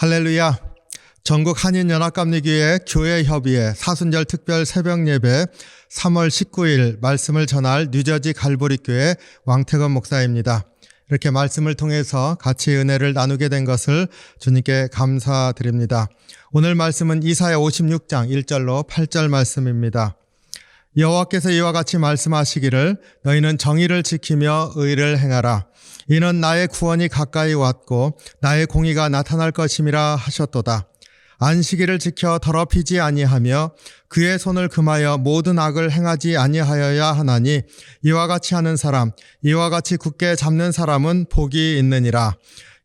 할렐루야. 전국 한인연합감리교회 교회협의회 사순절 특별 새벽예배 3월 19일 말씀을 전할 뉴저지 갈보리교회 왕태건 목사입니다. 이렇게 말씀을 통해서 같이 은혜를 나누게 된 것을 주님께 감사드립니다. 오늘 말씀은 이사야 56장 1절로 8절 말씀입니다. 여호와께서 이와 같이 말씀하시기를 너희는 정의를 지키며 의를 행하라. 이는 나의 구원이 가까이 왔고 나의 공의가 나타날 것임이라 하셨도다. 안식일을 지켜 더럽히지 아니하며 그의 손을 금하여 모든 악을 행하지 아니하여야 하나니 이와 같이 하는 사람, 이와 같이 굳게 잡는 사람은 복이 있느니라.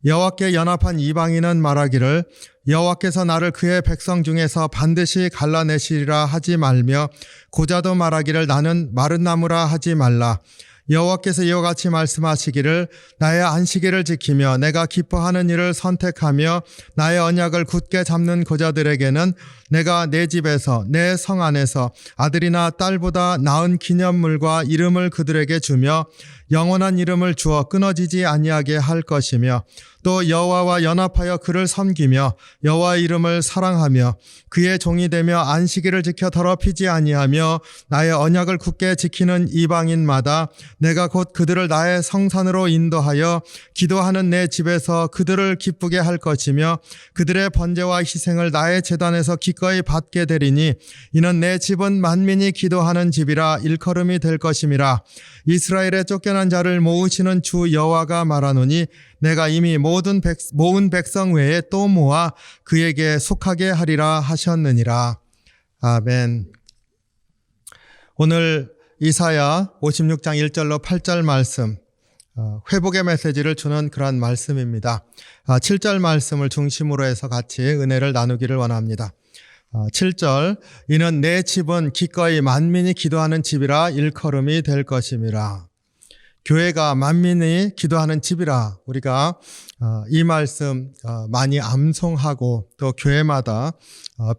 여호와께 연합한 이방인은 말하기를 여호와께서 나를 그의 백성 중에서 반드시 갈라내시리라 하지 말며 고자도 말하기를 나는 마른 나무라 하지 말라. 여호와께서 이와 같이 말씀하시기를 나의 안식일을 지키며 내가 기뻐하는 일을 선택하며 나의 언약을 굳게 잡는 고자들에게는 내가 내 집에서 내 성 안에서 아들이나 딸보다 나은 기념물과 이름을 그들에게 주며 영원한 이름을 주어 끊어지지 아니하게 할 것이며 또 여호와와 연합하여 그를 섬기며 여호와의 이름을 사랑하며 그의 종이 되며 안식일을 지켜 더럽히지 아니하며 나의 언약을 굳게 지키는 이방인마다 내가 곧 그들을 나의 성산으로 인도하여 기도하는 내 집에서 그들을 기쁘게 할 것이며 그들의 번제와 희생을 나의 제단에서 기꺼이 받게 되리니 이는 내 집은 만민이 기도하는 집이라 일컬음이 될 것임이라. 이스라엘의 쫓겨난 자를 모으시는 주 여호와가 말하노니 내가 이미 모은 백성 외에 또 모아 그에게 속하게 하리라 하셨느니라. 아멘. 오늘 이사야 56장 1절로 8절 말씀, 회복의 메시지를 주는 그러한 말씀입니다. 7절 말씀을 중심으로 해서 같이 은혜를 나누기를 원합니다. 7절, 이는 내 집은 기꺼이 만민이 기도하는 집이라 일컬음이 될 것임이라. 교회가 만민이 기도하는 집이라. 우리가 이 말씀 많이 암송하고 또 교회마다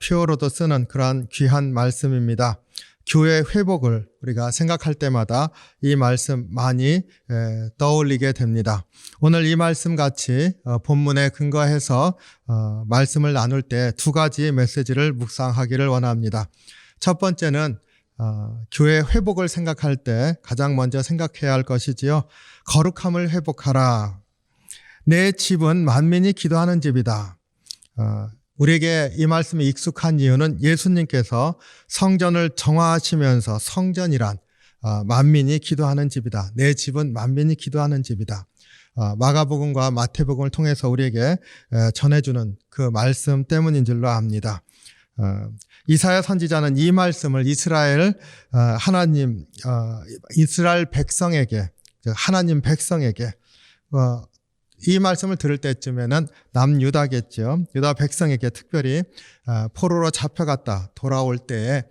표어로도 쓰는 그러한 귀한 말씀입니다. 교회 회복을 우리가 생각할 때마다 이 말씀 많이 떠올리게 됩니다. 오늘 이 말씀 같이 본문에 근거해서 말씀을 나눌 때 두 가지 메시지를 묵상하기를 원합니다. 첫 번째는 교회 회복을 생각할 때 가장 먼저 생각해야 할 것이지요. 거룩함을 회복하라. 내 집은 만민이 기도하는 집이다. 우리에게 이 말씀이 익숙한 이유는 예수님께서 성전을 정화하시면서 성전이란 만민이 기도하는 집이다. 내 집은 만민이 기도하는 집이다. 마가복음과 마태복음을 통해서 우리에게 전해주는 그 말씀 때문인 줄로 압니다. 이사야 선지자는 이 말씀을 이스라엘 백성에게, 하나님 백성에게 이 말씀을 들을 때쯤에는 남유다겠죠. 유다 백성에게 특별히 포로로 잡혀갔다 돌아올 때에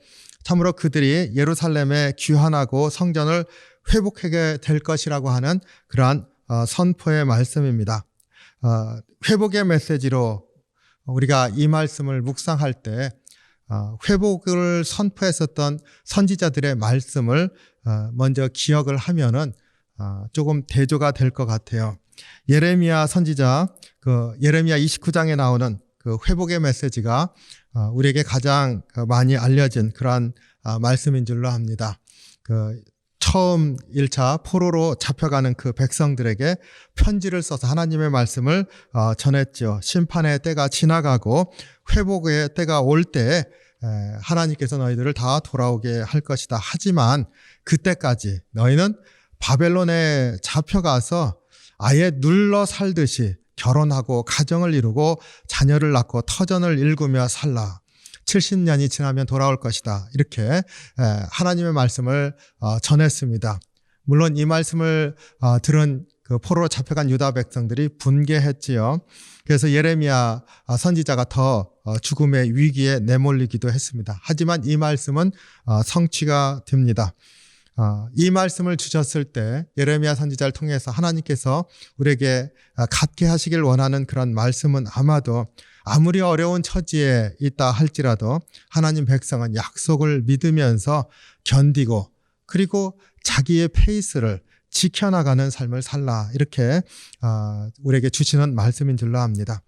참으로 그들이 예루살렘에 귀환하고 성전을 회복하게 될 것이라고 하는 그러한 선포의 말씀입니다. 회복의 메시지로 우리가 이 말씀을 묵상할 때 회복을 선포했었던 선지자들의 말씀을 먼저 기억을 하면은 조금 대조가 될 것 같아요. 예레미야 선지자, 예레미야 29장에 나오는 그 회복의 메시지가 우리에게 가장 많이 알려진 그러한 말씀인 줄로 압니다. 처음 1차 포로로 잡혀가는 그 백성들에게 편지를 써서 하나님의 말씀을 전했죠. 심판의 때가 지나가고 회복의 때가 올 때 하나님께서 너희들을 다 돌아오게 할 것이다. 하지만 그때까지 너희는 바벨론에 잡혀가서 아예 눌러 살듯이 결혼하고 가정을 이루고 자녀를 낳고 터전을 일구며 살라. 70년이 지나면 돌아올 것이다. 이렇게 하나님의 말씀을 전했습니다. 물론 이 말씀을 들은 그 포로로 잡혀간 유다 백성들이 분개했지요. 그래서 예레미야 선지자가 더 죽음의 위기에 내몰리기도 했습니다. 하지만 이 말씀은 성취가 됩니다. 이 말씀을 주셨을 때 예레미야 선지자를 통해서 하나님께서 우리에게 갖게 하시길 원하는 그런 말씀은 아마도 아무리 어려운 처지에 있다 할지라도 하나님 백성은 약속을 믿으면서 견디고 그리고 자기의 페이스를 지켜나가는 삶을 살라, 이렇게 우리에게 주시는 말씀인 줄로 압니다.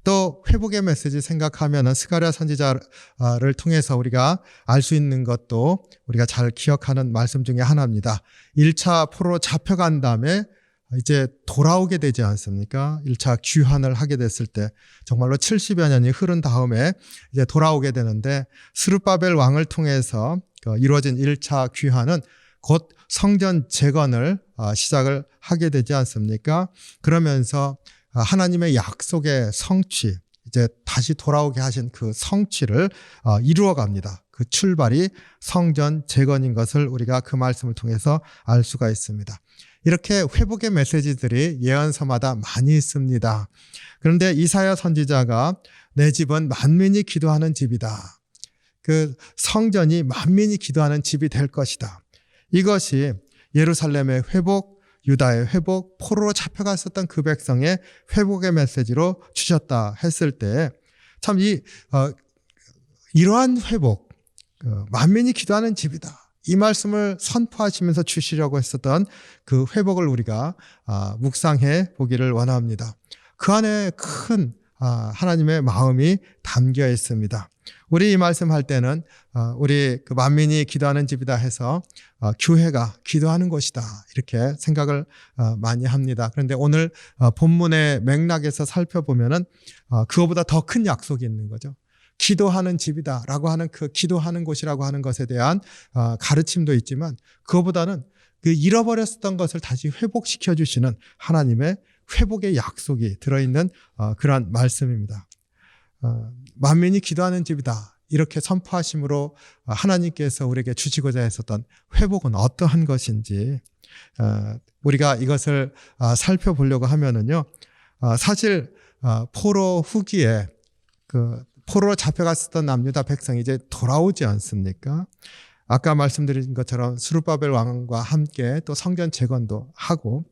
또 회복의 메시지 생각하면은 스가랴 선지자를 통해서 우리가 알 수 있는 것도 우리가 잘 기억하는 말씀 중에 하나입니다. 1차 포로로 잡혀간 다음에 이제 돌아오게 되지 않습니까? 1차 귀환을 하게 됐을 때 정말로 70여 년이 흐른 다음에 이제 돌아오게 되는데 스룹바벨 왕을 통해서 이루어진 1차 귀환은 곧 성전 재건을 시작을 하게 되지 않습니까? 그러면서 하나님의 약속의 성취, 이제 다시 돌아오게 하신 그 성취를 이루어 갑니다. 그 출발이 성전 재건인 것을 우리가 그 말씀을 통해서 알 수가 있습니다. 이렇게 회복의 메시지들이 예언서마다 많이 있습니다. 그런데 이사야 선지자가 내 집은 만민이 기도하는 집이다. 그 성전이 만민이 기도하는 집이 될 것이다. 이것이 예루살렘의 회복, 유다의 회복, 포로로 잡혀갔었던 그 백성의 회복의 메시지로 주셨다 했을 때 참 이러한 회복, 만민이 기도하는 집이다. 이 말씀을 선포하시면서 주시려고 했었던 그 회복을 우리가 묵상해 보기를 원합니다. 그 안에 큰 하나님의 마음이 담겨 있습니다. 우리 이 말씀할 때는 우리 그 만민이 기도하는 집이다 해서 교회가 기도하는 곳이다 이렇게 생각을 많이 합니다. 그런데 오늘 본문의 맥락에서 살펴보면은 그거보다 더 큰 약속이 있는 거죠. 기도하는 집이다라고 하는 그 기도하는 곳이라고 하는 것에 대한 가르침도 있지만 그거보다는 그 잃어버렸었던 것을 다시 회복시켜 주시는 하나님의 회복의 약속이 들어있는 그런 말씀입니다. 만민이 기도하는 집이다 이렇게 선포하심으로 하나님께서 우리에게 주시고자 했었던 회복은 어떠한 것인지 우리가 이것을 살펴보려고 하면은요, 사실 포로 후기에 그 포로로 잡혀갔었던 남유다 백성이 이제 돌아오지 않습니까? 아까 말씀드린 것처럼 스룹바벨 왕과 함께 또 성전 재건도 하고,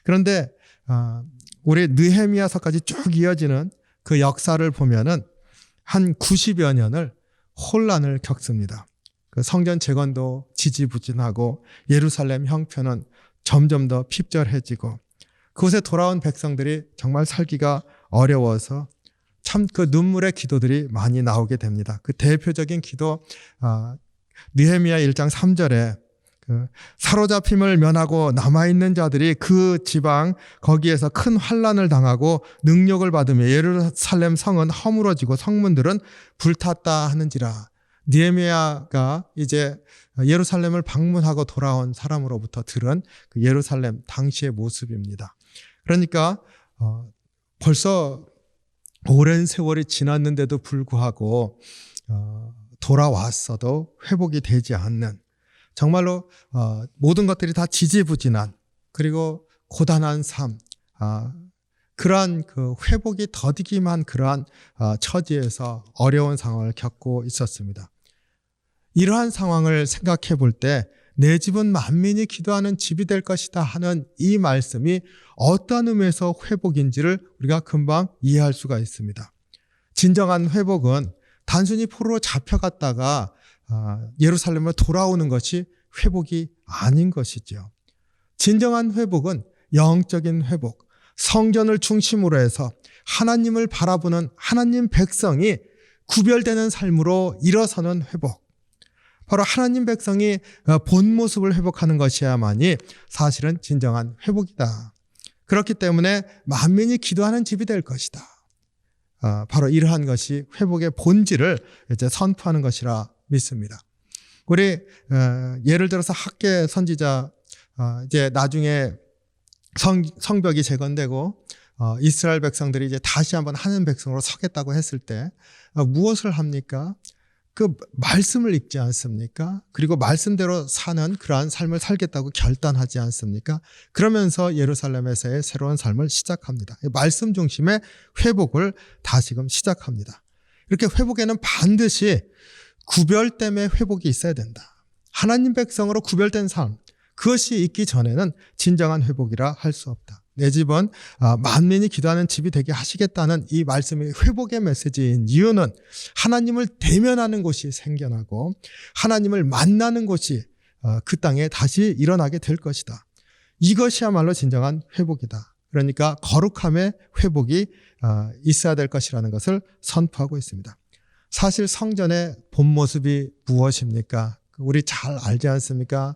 그런데 우리 느헤미야서까지 쭉 이어지는 그 역사를 보면은 한 90여 년을 혼란을 겪습니다. 그 성전 재건도 지지부진하고 예루살렘 형편은 점점 더 핍절해지고 그곳에 돌아온 백성들이 정말 살기가 어려워서 참 그 눈물의 기도들이 많이 나오게 됩니다. 그 대표적인 기도 느헤미야 1장 3절에 그 사로잡힘을 면하고 남아있는 자들이 그 지방 거기에서 큰 환난을 당하고 능력을 받으며 예루살렘 성은 허물어지고 성문들은 불탔다 하는지라. 느헤미야가 이제 예루살렘을 방문하고 돌아온 사람으로부터 들은 그 예루살렘 당시의 모습입니다. 그러니까 벌써 오랜 세월이 지났는데도 불구하고 돌아왔어도 회복이 되지 않는, 정말로 모든 것들이 다 지지부진한 그리고 고단한 삶, 그러한 그 회복이 더디기만 그러한 처지에서 어려운 상황을 겪고 있었습니다. 이러한 상황을 생각해 볼 때 내 집은 만민이 기도하는 집이 될 것이다 하는 이 말씀이 어떤 의미에서 회복인지를 우리가 금방 이해할 수가 있습니다. 진정한 회복은 단순히 포로로 잡혀갔다가 예루살렘으로 돌아오는 것이 회복이 아닌 것이죠. 진정한 회복은 영적인 회복, 성전을 중심으로 해서 하나님을 바라보는 하나님 백성이 구별되는 삶으로 일어서는 회복, 바로 하나님 백성이 본 모습을 회복하는 것이야만이 사실은 진정한 회복이다. 그렇기 때문에 만민이 기도하는 집이 될 것이다. 바로 이러한 것이 회복의 본질을 이제 선포하는 것이라 믿습니다. 우리 예를 들어서 학계 선지자, 이제 나중에 성벽이 재건되고 이스라엘 백성들이 이제 다시 한번 하는 백성으로 서겠다고 했을 때 무엇을 합니까? 그 말씀을 읽지 않습니까? 그리고 말씀대로 사는 그러한 삶을 살겠다고 결단하지 않습니까? 그러면서 예루살렘에서의 새로운 삶을 시작합니다. 말씀 중심의 회복을 다시금 시작합니다. 이렇게 회복에는 반드시 구별됨의 회복이 있어야 된다. 하나님 백성으로 구별된 삶, 그것이 있기 전에는 진정한 회복이라 할 수 없다. 내 집은 만민이 기도하는 집이 되게 하시겠다는 이 말씀이 회복의 메시지인 이유는 하나님을 대면하는 곳이 생겨나고 하나님을 만나는 곳이 그 땅에 다시 일어나게 될 것이다. 이것이야말로 진정한 회복이다. 그러니까 거룩함의 회복이 있어야 될 것이라는 것을 선포하고 있습니다. 사실 성전의 본 모습이 무엇입니까? 우리 잘 알지 않습니까?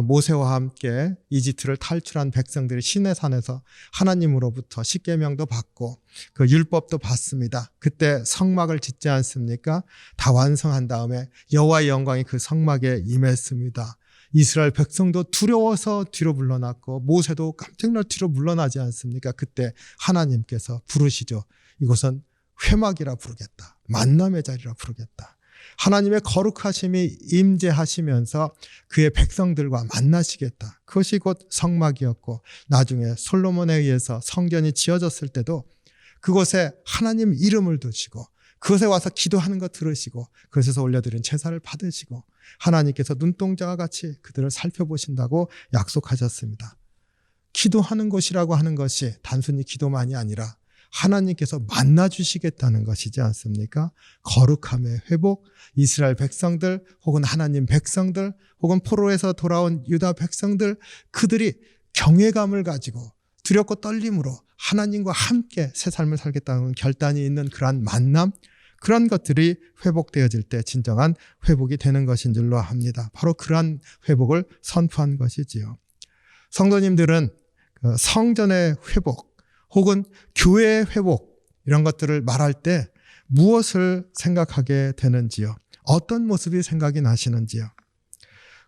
모세와 함께 이집트를 탈출한 백성들이 시내산에서 하나님으로부터 십계명도 받고 그 율법도 받습니다. 그때 성막을 짓지 않습니까? 다 완성한 다음에 여호와의 영광이 그 성막에 임했습니다. 이스라엘 백성도 두려워서 뒤로 물러났고 모세도 깜짝 놀라 뒤로 물러나지 않습니까? 그때 하나님께서 부르시죠. 이곳은 회막이라 부르겠다. 만남의 자리라 부르겠다. 하나님의 거룩하심이 임재하시면서 그의 백성들과 만나시겠다. 그것이 곧 성막이었고 나중에 솔로몬에 의해서 성전이 지어졌을 때도 그곳에 하나님 이름을 두시고 그것에 와서 기도하는 것 들으시고 그것에서 올려드린 제사를 받으시고 하나님께서 눈동자와 같이 그들을 살펴보신다고 약속하셨습니다. 기도하는 곳이라고 하는 것이 단순히 기도만이 아니라 하나님께서 만나주시겠다는 것이지 않습니까? 거룩함의 회복, 이스라엘 백성들 혹은 하나님 백성들 혹은 포로에서 돌아온 유다 백성들 그들이 경외감을 가지고 두렵고 떨림으로 하나님과 함께 새 삶을 살겠다는 결단이 있는 그러한 만남, 그런 것들이 회복되어질 때 진정한 회복이 되는 것인 줄로 합니다. 바로 그러한 회복을 선포한 것이지요. 성도님들은 성전의 회복 혹은 교회의 회복 이런 것들을 말할 때 무엇을 생각하게 되는지요? 어떤 모습이 생각이 나시는지요?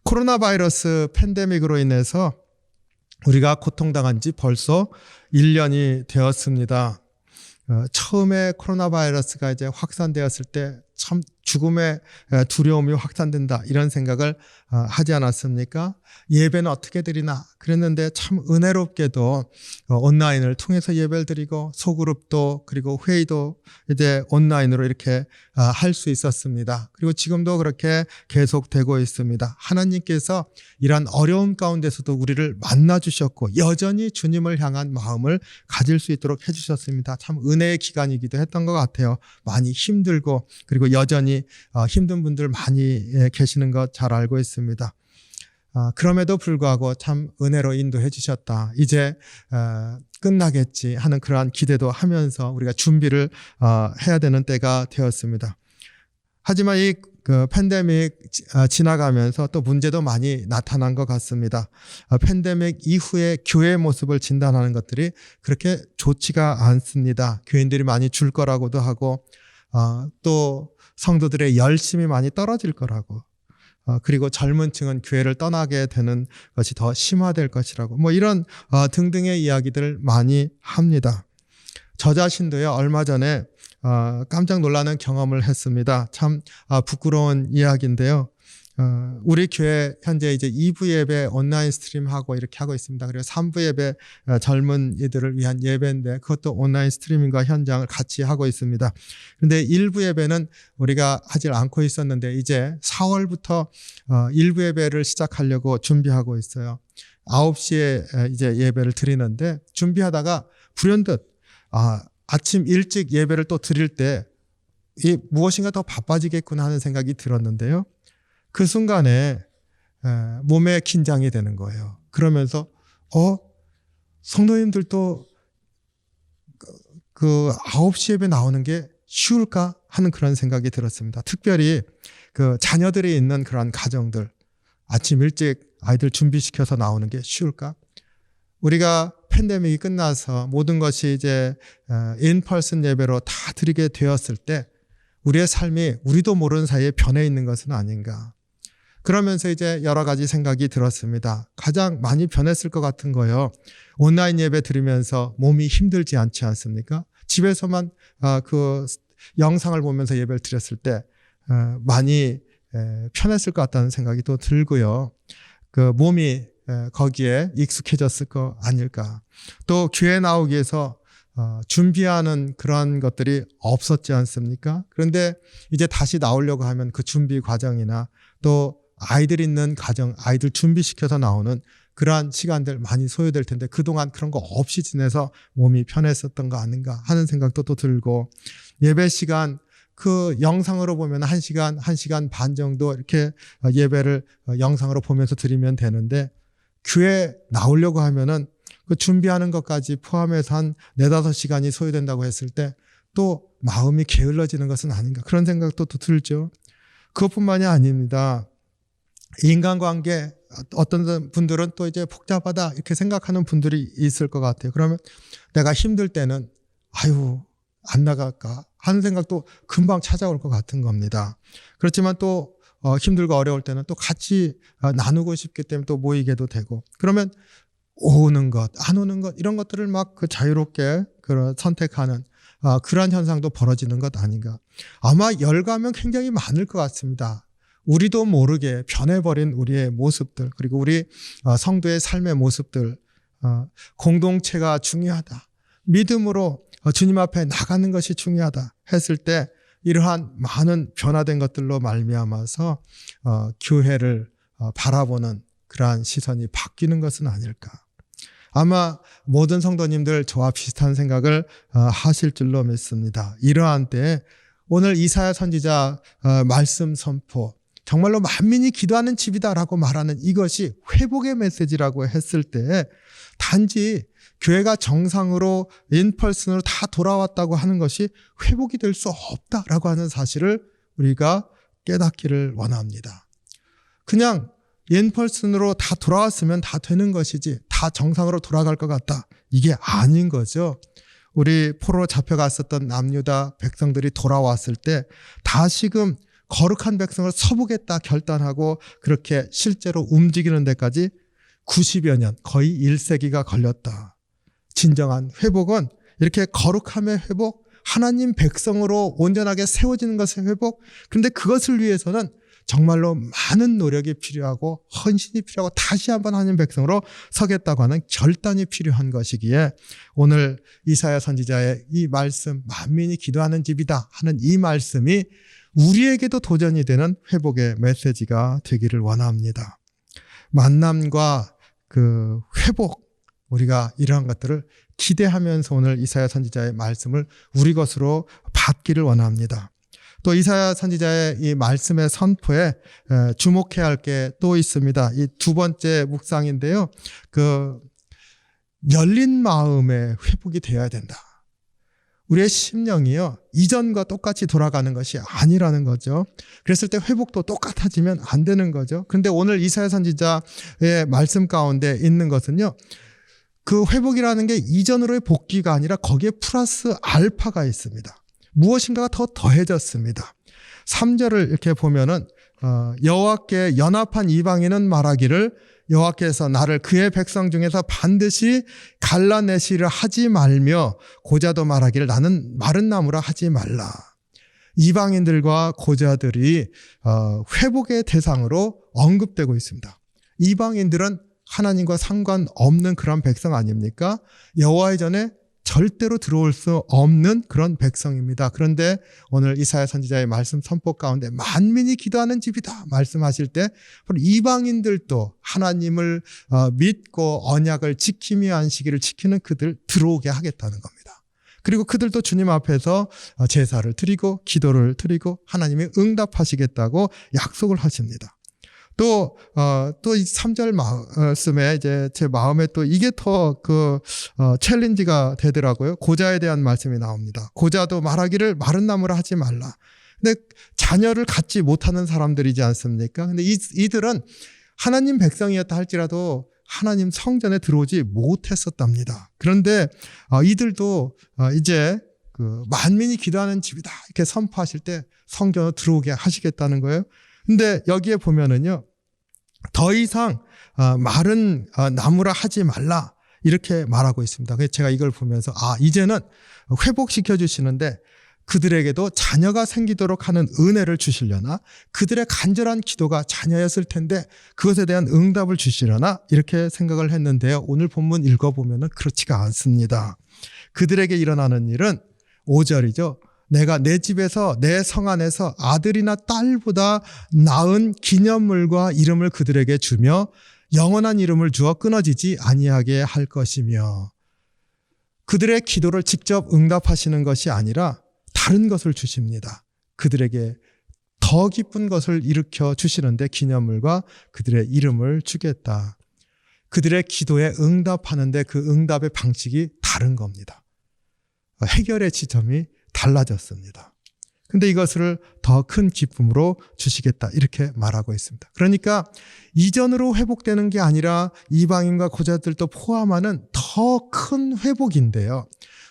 코로나 바이러스 팬데믹으로 인해서 우리가 고통당한 지 벌써 1년이 되었습니다. 처음에 코로나 바이러스가 이제 확산되었을 때 참 죽음의 두려움이 확산된다 이런 생각을 하지 않았습니까? 예배는 어떻게 드리나 그랬는데 참 은혜롭게도 온라인을 통해서 예배를 드리고 소그룹도 그리고 회의도 이제 온라인으로 이렇게 할 수 있었습니다. 그리고 지금도 그렇게 계속되고 있습니다. 하나님께서 이런 어려움 가운데서도 우리를 만나 주셨고 여전히 주님을 향한 마음을 가질 수 있도록 해주셨습니다. 참 은혜의 기간이기도 했던 것 같아요. 많이 힘들고 그리고 여전히 힘든 분들 많이 계시는 것 잘 알고 있습니다. 그럼에도 불구하고 참 은혜로 인도해 주셨다. 이제 끝나겠지 하는 그러한 기대도 하면서 우리가 준비를 해야 되는 때가 되었습니다. 하지만 이 팬데믹 지나가면서 또 문제도 많이 나타난 것 같습니다. 팬데믹 이후에 교회의 모습을 진단하는 것들이 그렇게 좋지가 않습니다. 교인들이 많이 줄 거라고도 하고 또 성도들의 열심이 많이 떨어질 거라고 그리고 젊은 층은 교회를 떠나게 되는 것이 더 심화될 것이라고 뭐 이런 등등의 이야기들을 많이 합니다. 저 자신도요 얼마 전에 깜짝 놀라는 경험을 했습니다. 참 부끄러운 이야기인데요. 우리 교회 현재 이제 2부 예배 온라인 스트림하고 이렇게 하고 있습니다. 그리고 3부 예배 젊은 이들을 위한 예배인데 그것도 온라인 스트리밍과 현장을 같이 하고 있습니다. 그런데 1부 예배는 우리가 하지 않고 있었는데 이제 4월부터 1부 예배를 시작하려고 준비하고 있어요. 9시에 이제 예배를 드리는데 준비하다가 불현듯 아침 일찍 예배를 또 드릴 때 이 무엇인가 더 바빠지겠구나 하는 생각이 들었는데요. 그 순간에 몸에 긴장이 되는 거예요. 그러면서 성도님들도 그 9시 예배 나오는 게 쉬울까 하는 그런 생각이 들었습니다. 특별히 그 자녀들이 있는 그런 가정들 아침 일찍 아이들 준비시켜서 나오는 게 쉬울까? 우리가 팬데믹이 끝나서 모든 것이 이제 인펄슨 예배로 다 드리게 되었을 때 우리의 삶이 우리도 모르는 사이에 변해 있는 것은 아닌가. 그러면서 이제 여러 가지 생각이 들었습니다. 가장 많이 변했을 것 같은 거요. 온라인 예배 드리면서 몸이 힘들지 않지 않습니까? 집에서만 그 영상을 보면서 예배를 드렸을 때 많이 편했을 것 같다는 생각이 또 들고요. 그 몸이 거기에 익숙해졌을 거 아닐까. 또 교회 나오기 위해서 준비하는 그런 것들이 없었지 않습니까? 그런데 이제 다시 나오려고 하면 그 준비 과정이나 또 아이들 있는 가정, 아이들 준비시켜서 나오는 그러한 시간들 많이 소요될 텐데 그동안 그런 거 없이 지내서 몸이 편했었던 거 아닌가 하는 생각도 또 들고 예배 시간 그 영상으로 보면 1시간, 1시간 반 정도 이렇게 예배를 영상으로 보면서 드리면 되는데 교회 나오려고 하면은 그 준비하는 것까지 포함해서 한 4-5시간이 소요된다고 했을 때 또 마음이 게을러지는 것은 아닌가, 그런 생각도 또 들죠. 그것뿐만이 아닙니다. 인간관계, 어떤 분들은 또 이제 복잡하다 이렇게 생각하는 분들이 있을 것 같아요. 그러면 내가 힘들 때는 아유 안 나갈까 하는 생각도 금방 찾아올 것 같은 겁니다. 그렇지만 또 힘들고 어려울 때는 또 같이 나누고 싶기 때문에 또 모이게도 되고, 그러면 오는 것, 안 오는 것, 이런 것들을 막 그 자유롭게 선택하는 그러한 현상도 벌어지는 것 아닌가. 아마 열감은 굉장히 많을 것 같습니다. 우리도 모르게 변해버린 우리의 모습들, 그리고 우리 성도의 삶의 모습들, 공동체가 중요하다, 믿음으로 주님 앞에 나가는 것이 중요하다 했을 때 이러한 많은 변화된 것들로 말미암아서 교회를 바라보는 그러한 시선이 바뀌는 것은 아닐까. 아마 모든 성도님들 저와 비슷한 생각을 하실 줄로 믿습니다. 이러한 때에 오늘 이사야 선지자 말씀 선포, 정말로 만민이 기도하는 집이다라고 말하는 이것이 회복의 메시지라고 했을 때 단지 교회가 정상으로 인펄슨으로 다 돌아왔다고 하는 것이 회복이 될 수 없다라고 하는 사실을 우리가 깨닫기를 원합니다. 그냥 인펄슨으로 다 돌아왔으면 다 되는 것이지 다 정상으로 돌아갈 것 같다, 이게 아닌 거죠. 우리 포로로 잡혀갔었던 남유다 백성들이 돌아왔을 때 다시금 거룩한 백성을 서보겠다 결단하고 그렇게 실제로 움직이는 데까지 90여 년, 거의 1세기가 걸렸다. 진정한 회복은 이렇게 거룩함의 회복, 하나님 백성으로 온전하게 세워지는 것의 회복, 그런데 그것을 위해서는 정말로 많은 노력이 필요하고 헌신이 필요하고 다시 한번 하나님 백성으로 서겠다고 하는 결단이 필요한 것이기에 오늘 이사야 선지자의 이 말씀, 만민이 기도하는 집이다 하는 이 말씀이 우리에게도 도전이 되는 회복의 메시지가 되기를 원합니다. 만남과 그 회복, 우리가 이러한 것들을 기대하면서 오늘 이사야 선지자의 말씀을 우리 것으로 받기를 원합니다. 또 이사야 선지자의 이 말씀의 선포에 주목해야 할 게 또 있습니다. 이 두 번째 묵상인데요. 그 열린 마음의 회복이 되어야 된다. 우리의 심령이요, 이전과 똑같이 돌아가는 것이 아니라는 거죠. 그랬을 때 회복도 똑같아지면 안 되는 거죠. 그런데 오늘 이사야 선지자의 말씀 가운데 있는 것은요, 그 회복이라는 게 이전으로의 복귀가 아니라 거기에 플러스 알파가 있습니다. 무엇인가가 더 더해졌습니다. 3절을 이렇게 보면은 여호와께 연합한 이방인은 말하기를 여호와께서 나를 그의 백성 중에서 반드시 갈라내시려 하지 말며 고자도 말하기를 나는 마른 나무라 하지 말라. 이방인들과 고자들이 회복의 대상으로 언급되고 있습니다. 이방인들은 하나님과 상관없는 그런 백성 아닙니까? 여호와의 전에 절대로 들어올 수 없는 그런 백성입니다. 그런데 오늘 이사야 선지자의 말씀 선포 가운데 만민이 기도하는 집이다 말씀하실 때 이방인들도 하나님을 믿고 언약을 지키며 안식일을 지키는 그들 들어오게 하겠다는 겁니다. 그리고 그들도 주님 앞에서 제사를 드리고 기도를 드리고 하나님이 응답하시겠다고 약속을 하십니다. 또 이 3절 말씀에 이제 제 마음에 또 이게 더 챌린지가 되더라고요. 고자에 대한 말씀이 나옵니다. 고자도 말하기를 마른 나무라 하지 말라. 근데 자녀를 갖지 못하는 사람들이지 않습니까? 근데 이들은 하나님 백성이었다 할지라도 하나님 성전에 들어오지 못했었답니다. 그런데 이들도 이제 그 만민이 기도하는 집이다 이렇게 선포하실 때 성전으로 들어오게 하시겠다는 거예요. 근데 여기에 보면은요, 더 이상 마른 나무라 하지 말라 이렇게 말하고 있습니다. 그래서 제가 이걸 보면서 이제는 회복시켜 주시는데 그들에게도 자녀가 생기도록 하는 은혜를 주시려나, 그들의 간절한 기도가 자녀였을 텐데 그것에 대한 응답을 주시려나 이렇게 생각을 했는데요. 오늘 본문 읽어보면은 그렇지가 않습니다. 그들에게 일어나는 일은 5절이죠. 내가 내 집에서 내 성 안에서 아들이나 딸보다 나은 기념물과 이름을 그들에게 주며 영원한 이름을 주어 끊어지지 아니하게 할 것이며, 그들의 기도를 직접 응답하시는 것이 아니라 다른 것을 주십니다. 그들에게 더 기쁜 것을 일으켜 주시는데 기념물과 그들의 이름을 주겠다. 그들의 기도에 응답하는데 그 응답의 방식이 다른 겁니다. 해결의 지점이 달라졌습니다. 근데 이것을 더 큰 기쁨으로 주시겠다 이렇게 말하고 있습니다. 그러니까 이전으로 회복되는 게 아니라 이방인과 고자들도 포함하는 더 큰 회복인데요.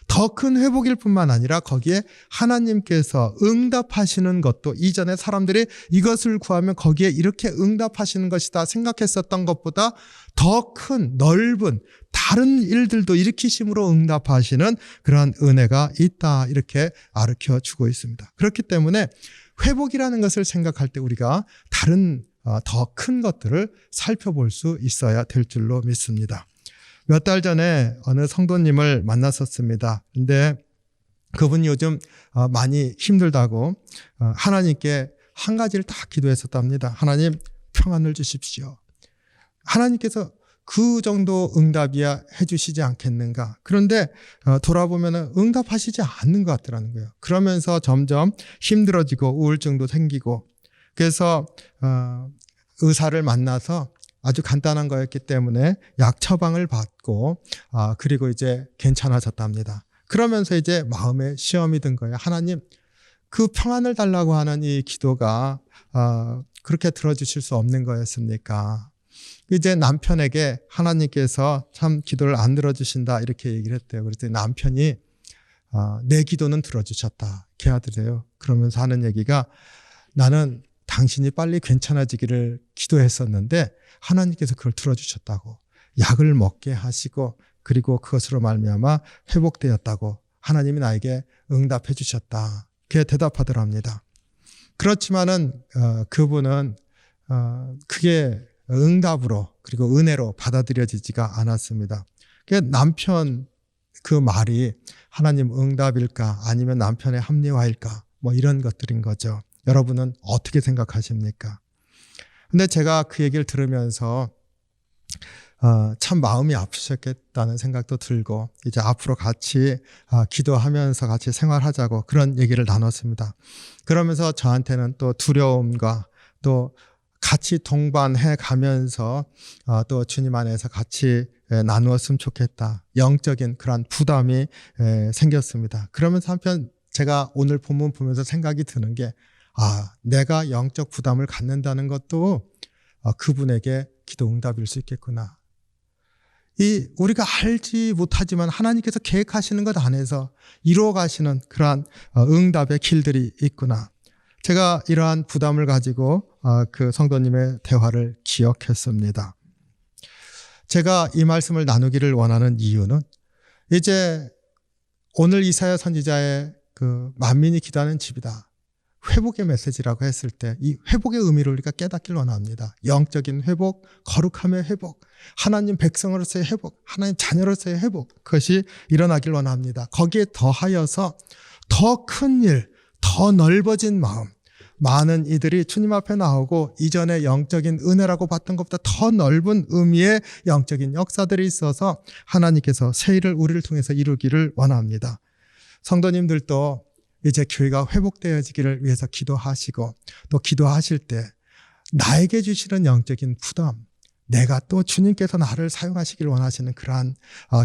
더 큰 회복일 뿐만 아니라 거기에 하나님께서 응답하시는 것도 이전에 사람들이 이것을 구하면 거기에 이렇게 응답하시는 것이다 생각했었던 것보다 더 큰 넓은 다른 일들도 일으키심으로 응답하시는 그러한 은혜가 있다 이렇게 가르쳐 주고 있습니다. 그렇기 때문에 회복이라는 것을 생각할 때 우리가 다른 더 큰 것들을 살펴볼 수 있어야 될 줄로 믿습니다. 몇 달 전에 어느 성도님을 만났었습니다. 근데 그분이 요즘 많이 힘들다고 하나님께 한 가지를 딱 기도했었답니다. 하나님 평안을 주십시오. 하나님께서 그 정도 응답이야 해주시지 않겠는가. 그런데 돌아보면 응답하시지 않는 것 같더라는 거예요. 그러면서 점점 힘들어지고 우울증도 생기고 그래서 의사를 만나서 아주 간단한 거였기 때문에 약 처방을 받고 그리고 이제 괜찮아졌답니다. 그러면서 이제 마음에 시험이 든 거예요. 하나님 그 평안을 달라고 하는 이 기도가 그렇게 들어주실 수 없는 거였습니까? 이제 남편에게 하나님께서 참 기도를 안 들어주신다 이렇게 얘기를 했대요. 그랬더니 남편이 내 기도는 들어주셨다 이렇게 하더래요. 그러면서 하는 얘기가 나는 당신이 빨리 괜찮아지기를 기도했었는데 하나님께서 그걸 들어주셨다고 약을 먹게 하시고 그리고 그것으로 말미암아 회복되었다고 하나님이 나에게 응답해 주셨다 이렇게 대답하더랍니다. 그렇지만은 그분은 그게 응답으로 그리고 은혜로 받아들여지지가 않았습니다. 남편 그 말이 하나님 응답일까 아니면 남편의 합리화일까 뭐 이런 것들인 거죠. 여러분은 어떻게 생각하십니까? 근데 제가 그 얘기를 들으면서 참 마음이 아프셨겠다는 생각도 들고 이제 앞으로 같이 기도하면서 같이 생활하자고 그런 얘기를 나눴습니다. 그러면서 저한테는 또 두려움과 또 같이 동반해 가면서 또 주님 안에서 같이 나누었으면 좋겠다. 영적인 그런 부담이 생겼습니다. 그러면서 한편 제가 오늘 본문 보면서 생각이 드는 게 내가 영적 부담을 갖는다는 것도 그분에게 기도 응답일 수 있겠구나. 우리가 알지 못하지만 하나님께서 계획하시는 것 안에서 이루어 가시는 그러한 응답의 길들이 있구나. 제가 이러한 부담을 가지고 그 성도님의 대화를 기억했습니다. 제가 이 말씀을 나누기를 원하는 이유는 이제 오늘 이사야 선지자의 그 만민이 기도하는 집이다. 회복의 메시지라고 했을 때 이 회복의 의미를 우리가 깨닫길 원합니다. 영적인 회복, 거룩함의 회복, 하나님 백성으로서의 회복, 하나님 자녀로서의 회복 그것이 일어나길 원합니다. 거기에 더하여서 더 큰 일, 더 넓어진 마음 많은 이들이 주님 앞에 나오고 이전에 영적인 은혜라고 봤던 것보다 더 넓은 의미의 영적인 역사들이 있어서 하나님께서 새 일을 우리를 통해서 이루기를 원합니다. 성도님들도 이제 교회가 회복되어지기를 위해서 기도하시고 또 기도하실 때 나에게 주시는 영적인 부담 내가 또 주님께서 나를 사용하시길 원하시는 그러한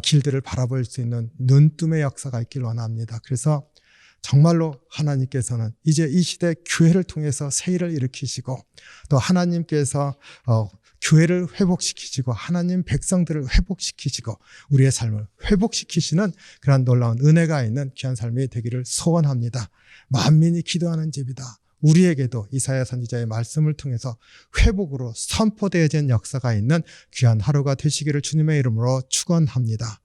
길들을 바라볼 수 있는 눈뜸의 역사가 있길 원합니다. 그래서 정말로 하나님께서는 이제 이 시대 교회를 통해서 새 일을 일으키시고 또 하나님께서 교회를 회복시키시고 하나님 백성들을 회복시키시고 우리의 삶을 회복시키시는 그런 놀라운 은혜가 있는 귀한 삶이 되기를 소원합니다. 만민이 기도하는 집이다. 우리에게도 이사야 선지자의 말씀을 통해서 회복으로 선포되어진 역사가 있는 귀한 하루가 되시기를 주님의 이름으로 축원합니다.